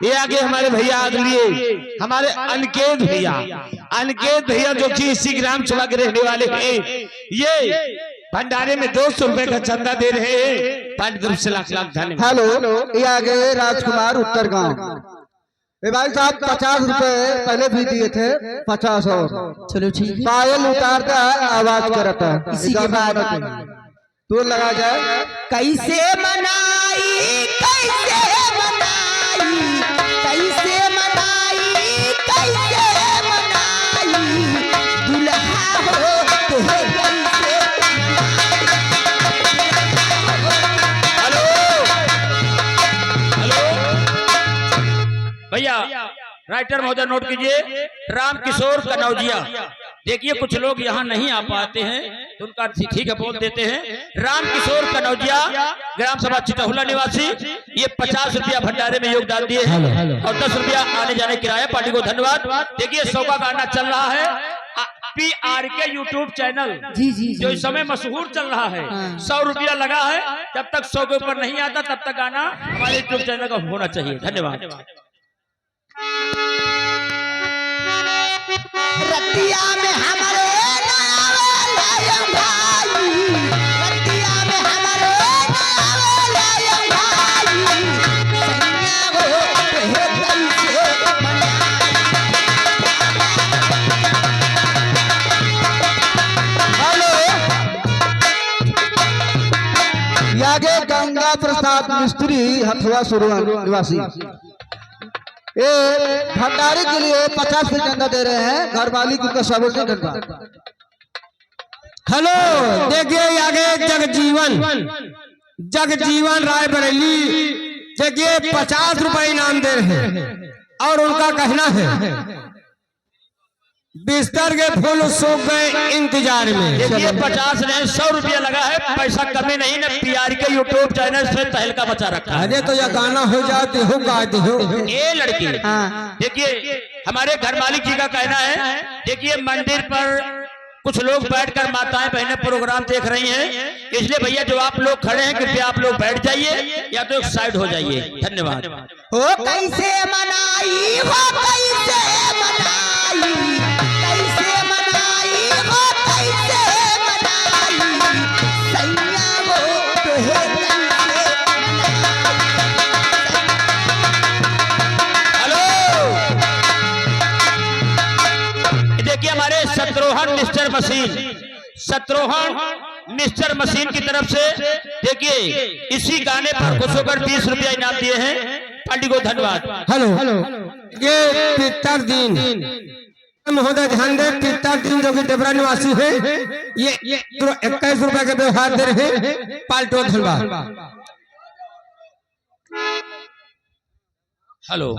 ये आगे हमारे भैया अगलिए हमारे अनिकेत भैया जो कि इसी ग्राम सभा के रहने वाले हैं, ये भंडारे में 200 रुपए का चंदा दे रहे हैं। पांच ग्रुप से लाख लाख धन्यवाद। हेलो, ये आगे राजकुमार उत्तर गांव। भाई साहब 50 रुपए पहले भी दिए थे, 50 और चलो ठीक। पायल उतारता आवाज करता इसी के बाद तो लगा जाए। कैसे मनाई कैसे मनाई कैसे मनाई कैसे मनाई दुल्हा हो तुहे कैसे। हेलो भैया, राइटर महोदय नोट कीजिए, राम किशोर कनौजिया। देखिए कुछ लोग यहाँ नहीं आ पाते हैं तो उनका ठीक है बोल देते हैं। राम किशोर कनौजिया, ग्राम सभा चितहुला निवासी, ये 50 रुपया भंडारे में योगदान दिए हैं और 10 रुपया आने जाने किराया। पार्टी को धन्यवाद। देखिए 100 का गाना चल रहा है PR के यूट्यूब चैनल जी जो इस समय मशहूर चल रहा है। 100 रुपया लगा है, जब तक 100 के ऊपर नहीं आता तब तक गाना हमारे यूट्यूब चैनल का होना चाहिए। धन्यवाद। रतिया में हमारे लायम भाई, रतिया में हमारे लायम भाई, सैया हो तुहे कैसे मनाई। हेलो, आगे गंगा प्रसाद मिस्त्री हथुआ सुरवा निवासी, ये भंडारे के लिए 50 से चंदा दे रहे हैं। घर वाली की सब से चंदा। हेलो, देखिए आगे जगजीवन राय बरेली, देखिए 50 रुपए इनाम दे रहे हैं और उनका कहना है बिस्तर के फूल सूख गए इंतजार में। देखिए 50 नहीं 100 रुपया लगा है, पैसा कमी नहीं न PR के यूट्यूब चैनल से तहलका बचा रखा है। अरे तो यह गाना हो जाती हो गाती हो। ये लड़की देखिए हमारे घर मालिक जी का कहना है, देखिए मंदिर पर कुछ लोग बैठकर माताएं बहनें प्रोग्राम देख रही हैं, इसलिए भैया जो आप लोग खड़े हैं कृपया आप लोग बैठ जाइए या तो एक साइड हो जाइए। धन्यवाद। हो कैसे मनाई हो कैसे मनाई कैसे मनाई हो कैसे मनाई सैया हो तुहे कैसे मनाई। हेलो, देखिए हमारे शत्रुघ्न मिस्टर मशीन की तरफ से देखिए इसी गाने पर खुश होकर 20 रुपया इनाम दिए हैं। पार्टी को धन्यवाद। हेलो, ये पितर दिन महोदय ध्यान दे, पितर दिन जो कि डेबरा निवासी है, ये 21 रुपए के व्यवहार दे रहे हैं। पार्टी को धन्यवाद। हेलो,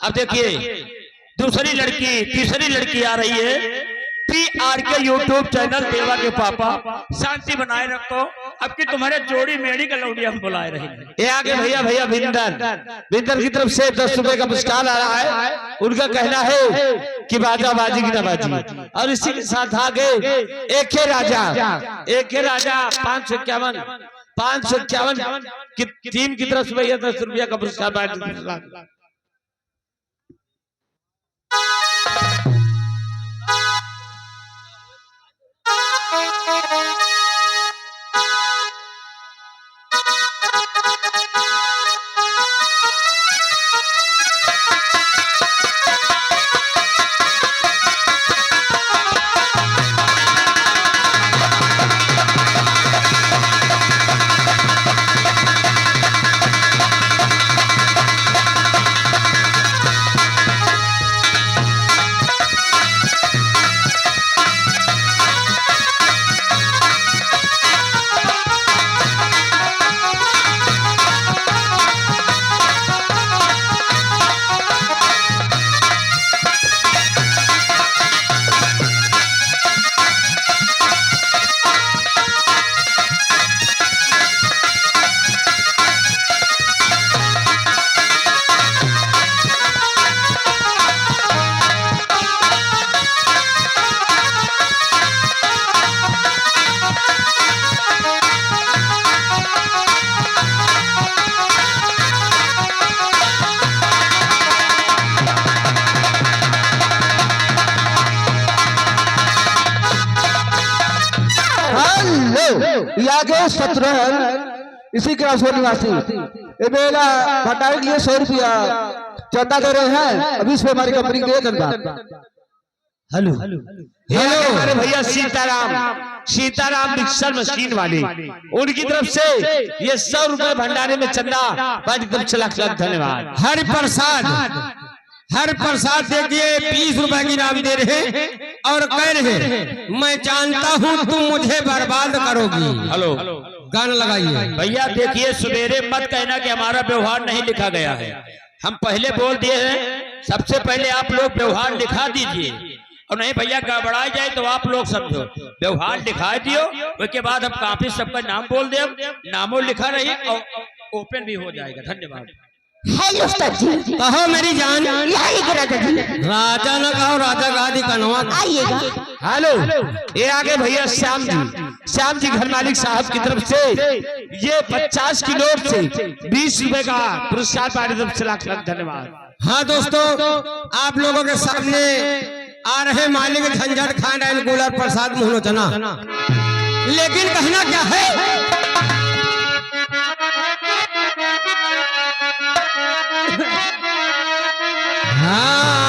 अब देखिए तीसरी लड़की आ रही है। PR के यूट्यूब चैनल देवा के पापा, शांति बनाए रखो। अब की तुम्हारे जोड़ी मेड़ी का लौड़िया हम बुलाए रहे हैं। ये आगे भैया बिंदर की तरफ से 10 रुपए का पुरस्कार आ रहा है। उनका कहना है कि बाजा बाजी की ना बाजी। और इसी के साथ आगे एक राजा 551 की टीम की तरफ से भैया 10 रुपया का पुरस्कार बांट। या के शत्रुघ्न इसी क्रासपुर निवासी ये मेरा भंडारे के लिए 100 रुपया चंदा दे रहे हैं। अभी इसमें हमारी कंपनी के चंदा। हेलो हेलो हमारे भैया सीताराम मिक्सर मशीन वाले, उनकी तरफ से ये 100 रुपए भंडारे में चंदा, एकदम लाख लाख धन्यवाद। हर प्रसाद देखिए 20 रुपए की नाम दे रहे और कह रहे मैं जानता हूँ तुम मुझे बर्बाद करोगी। हेलो गाना लगाइए भैया। देखिए सवेरे मत कहना कि हमारा व्यवहार नहीं लिखा गया है, हम पहले बोल दिए हैं। सबसे पहले आप लोग व्यवहार लिखा दीजिए, और नहीं भैया गड़बड़ा जाए तो आप लोग समझो व्यवहार लिखा दियो, उसके बाद हम काफी सबका नाम बोल दे, नामों लिखा रही और ओपन भी हो जाएगा। धन्यवाद। हेलो उस्ताद जी, कहो मेरी जान। आइएगा राजा जी, राजा न कहो, राजा गादी कनवा। आइएगा। हेलो ये आगे भैया श्याम जी घर मालिक साहब की तरफ से ये 50 की नोट से 20 रुपए का पुरस्कार पाने की तरफ से लाख लाख धन्यवाद। हाँ दोस्तों, आप लोगों के सामने आ रहे मालिक झंझट खान एंड कूलर प्रसाद मोहनोचना। लेकिन कहना क्या है, हाँ